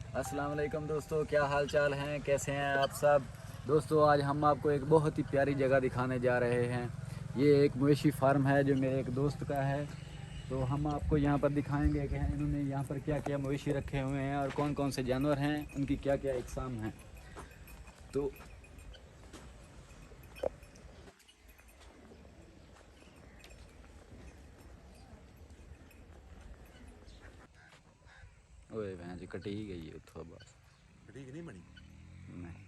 अस्सलाम वालेकुम दोस्तों, क्या हाल चाल हैं, कैसे हैं आप सब। दोस्तों आज हम आपको एक बहुत ही प्यारी जगह दिखाने जा रहे हैं। ये एक मवेशी फार्म है जो मेरे एक दोस्त का है। तो हम आपको यहाँ पर दिखाएंगे कि इन्होंने यहाँ पर क्या क्या मवेशी रखे हुए हैं और कौन कौन से जानवर हैं, उनकी क्या क्या इकसाम हैं। तो ओए भैंस जी कटी ही गई है उतो बस। ठीक नहीं बनी। नहीं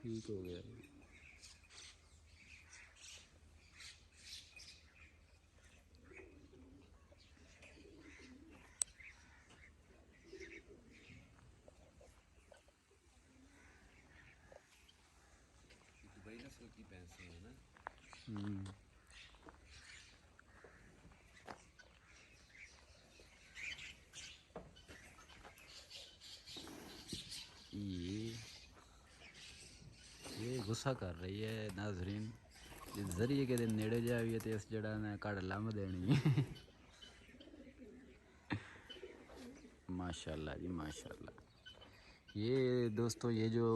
ठीक हो गया। दुबई नस्ल की भैंसें हैं ना। ये गुस्सा कर रही है नाजरीन। जिस जरिए के दिन नेड़े जाए तो इस जड़ा ने कड़ लम देनी है। माशाल्लाह जी माशाल्लाह। ये दोस्तों ये जो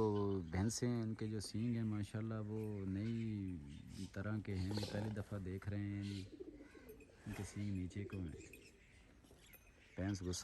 भैंसें हैं इनके जो सींग हैं माशाल्लाह वो नई तरह के हैं। पहली दफ़ा देख रहे हैं जी, इनके सींग नीचे को हैं। भैंस गुस्सा